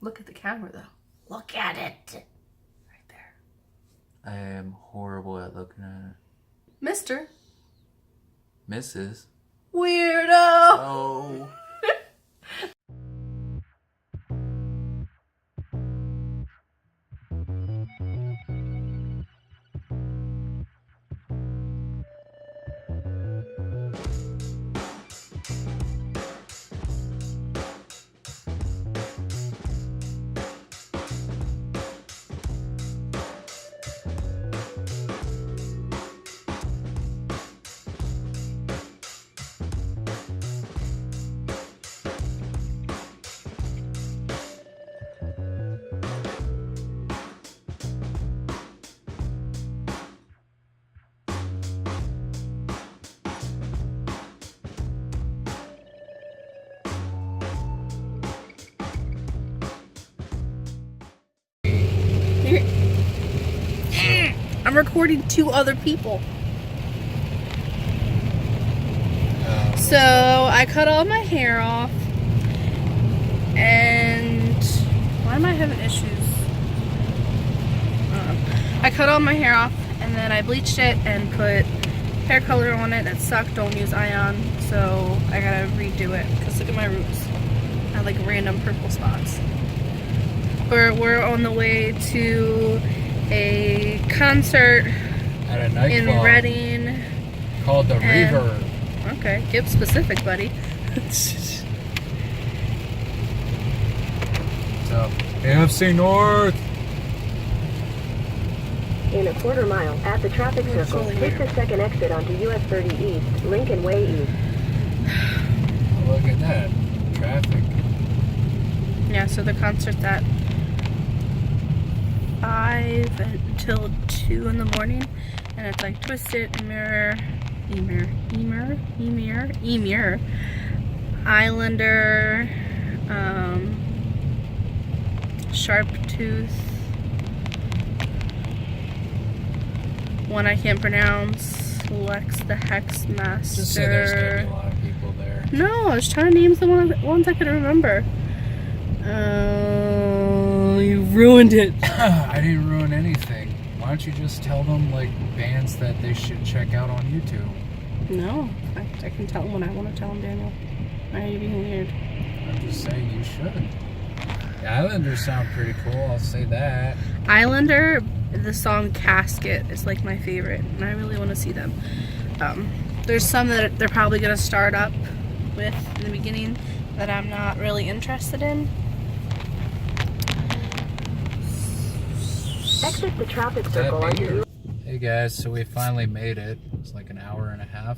Look at the camera though. Look at it. Right there. I am horrible at looking at it. Mr. Mrs. Weirdo! Oh. I'm recording 2 other people. So I cut all my hair off, and why am I having issues? I cut all my hair off, and then I bleached it and put hair color on it. That sucked. Don't use ion, so I gotta redo it. Cause look at my roots. I have like random purple spots. We're on the way to a concert at a nightclub in Reading called the Reverb. Okay, get specific, buddy. So, AFC North. In a quarter mile, at the traffic circle, take the second exit onto US 30 East, Lincoln Way East. Look at that. Traffic. Yeah, so the concert's at 5 until 2 in the morning, and it's like Twiztid, Emir, Islander, Sharp Tooth, one I can't pronounce, Lex the Hexmaster. Just say there's gonna be a lot of people there. No, I was trying to name the ones I could remember. Oh, you ruined it. I didn't ruin anything. Why don't you just tell them, like, bands that they should check out on YouTube? No, I can tell them when I want to tell them, Daniel. Why are you being weird? I'm just saying you should. The Islanders sound pretty cool, I'll say that. Islander, the song Casket is like my favorite, and I really want to see them. There's some that they're probably going to start up with in the beginning that I'm not really interested in. Exit the traffic circle onto Hey guys, so we finally made it. It's like an hour and a half.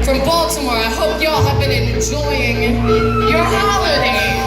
From Baltimore, I hope y'all have been enjoying your holidays.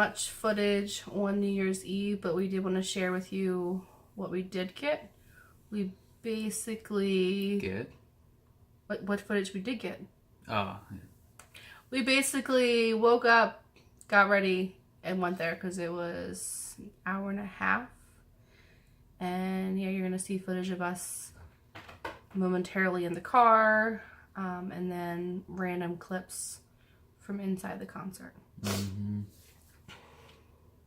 much footage on New Year's Eve, but we did want to share with you what we did get. We basically... Get? What footage we did get. Oh. We basically woke up, got ready, and went there because it was an hour and a half. And yeah, you're going to see footage of us momentarily in the car, and then random clips from inside the concert. Mm-hmm.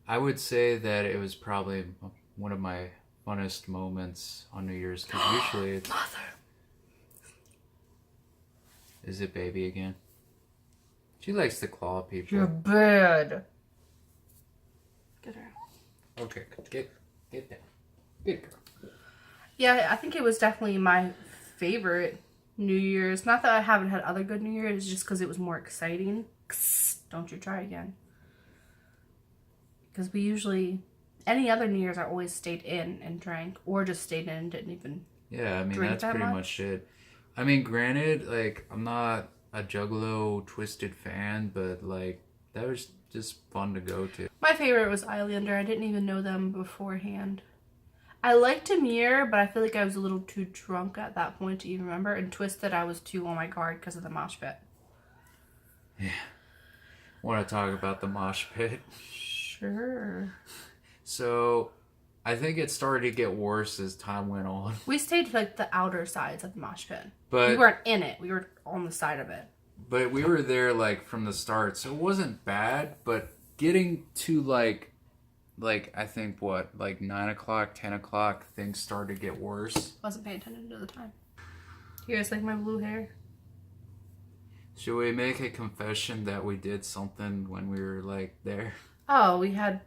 I would say that it was probably one of my funnest moments on New Year's, because usually it's... Mother! Is it baby again? She likes to claw people. You're bad. Get her. Okay, get down. Good girl. Yeah, I think it was definitely my favorite New Year's. Not that I haven't had other good New Year's, it's just because it was more exciting. Don't you try again. Because we usually, any other New Year's, I always stayed in and drank, or just stayed in and didn't even Yeah, I mean, drink that's that pretty much. much it. I mean, granted, like, I'm not a Juggalo Twiztid fan, but, like, that was just fun to go to. My favorite was Islander. I didn't even know them beforehand. I liked Amir, but I feel like I was a little too drunk at that point to even remember. And Twiztid, I was too on my guard because of the mosh pit. Yeah. Want to talk about the mosh pit? Sure. So, I think it started to get worse as time went on. We stayed like the outer sides of the mosh pit. But We weren't in it. We were on the side of it. But we were there, like, from the start, so it wasn't bad, but getting to, like I think, what, like 9 o'clock, 10 o'clock, things started to get worse. Wasn't paying attention to the time. Here's like my blue hair. Should we make a confession that we did something when we were, like, there? Oh, we had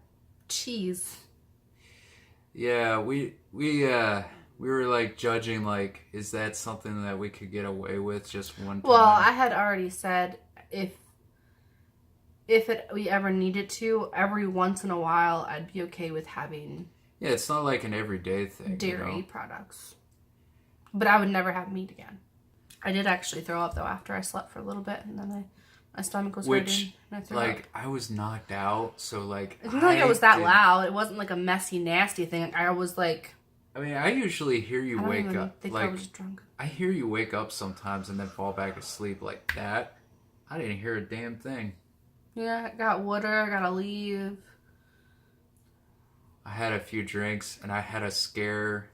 cheese. Yeah, we were, like, judging, like, is that something that we could get away with just one time? Well, I had already said if we ever needed to, every once in a while, I'd be okay with having Yeah, it's not like an everyday thing, dairy you know? products. But I would never have meat again. I did actually throw up, though, after I slept for a little bit, and then my stomach was hurting, and I threw up. I was knocked out, so, like... It's not like it was that loud. It wasn't like a messy, nasty thing. I was like... I mean, I usually hear you I don't wake even up, think I like... was drunk. I hear you wake up sometimes and then fall back asleep like that. I didn't hear a damn thing. Yeah, I got water. I gotta leave. I had a few drinks and I had a scare.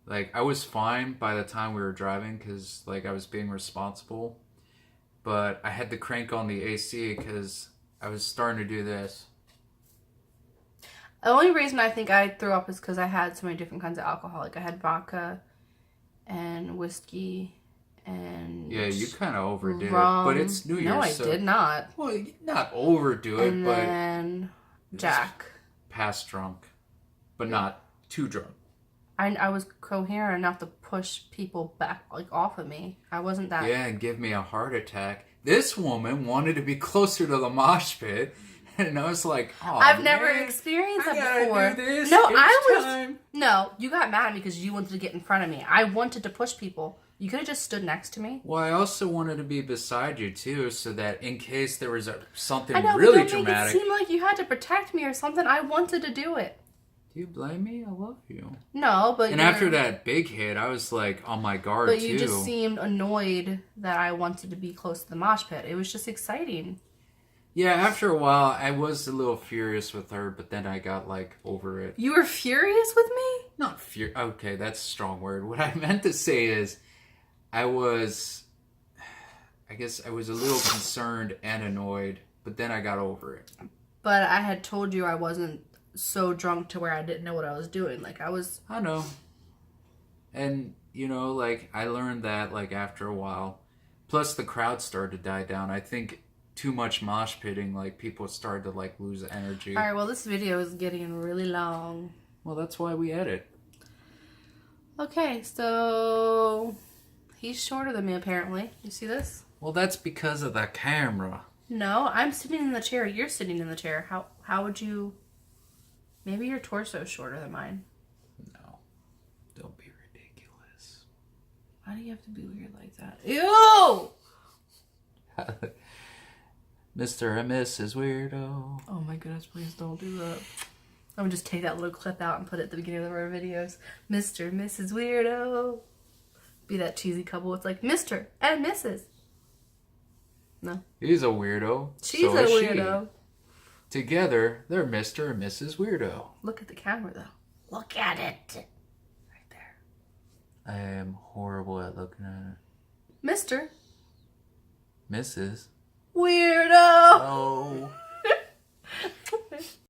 Like, I was fine by the time we were driving because, like, I was being responsible. But I had to crank on the AC because I was starting to do this. The only reason I think I threw up is because I had so many different kinds of alcohol. Like, I had vodka and whiskey and... Yeah, you kind of overdid rum. it. But it's New Year's, No, I so... did not. Well, not overdo it, And but... then Jack. Past drunk. But not too drunk. I was coherent enough to push people back, like, off of me. I wasn't that... Yeah, and give me a heart attack. This woman wanted to be closer to the mosh pit, and I was like, oh, I've never experienced I that gotta before. do this No, each I was... time. No, you got mad at me because you wanted to get in front of me. I wanted to push people. You could have just stood next to me. Well, I also wanted to be beside you, too, so that in case there was something I know, really but don't dramatic... make it seem like you had to protect me or something. I wanted to do it. Do you blame me? I love you. No, but... And after that big hit, I was, like, on my guard, too. But you just seemed annoyed that I wanted to be close to the mosh pit. It was just exciting. Yeah, after a while, I was a little furious with her, but then I got, like, over it. You were furious with me? Not furious. Okay, that's a strong word. What I meant to say is, I guess I was a little concerned and annoyed, but then I got over it. But I had told you I wasn't so drunk to where I didn't know what I was doing. Like, I was... I know. And, you know, like, I learned that, like, after a while. Plus, the crowd started to die down. I think too much mosh pitting, like, people started to, like, lose energy. Alright, well, this video is getting really long. Well, that's why we edit. Okay, so... He's shorter than me, apparently. You see this? Well, that's because of the camera. No, I'm sitting in the chair. You're sitting in the chair. How would you... Maybe your torso is shorter than mine. No. Don't be ridiculous. Why do you have to be weird like that? Ew! Mr. and Mrs. Weirdo. Oh my goodness, please don't do that. I'm gonna just take that little clip out and put it at the beginning of our videos. Mr. and Mrs. Weirdo. Be that cheesy couple. It's like Mr. and Mrs. No. He's a weirdo. She's so a is she. weirdo. Together, they're Mr. and Mrs. Weirdo. Look at the camera though. Look at it. Right there. I am horrible at looking at it. Mr. Mrs. Weirdo. Oh.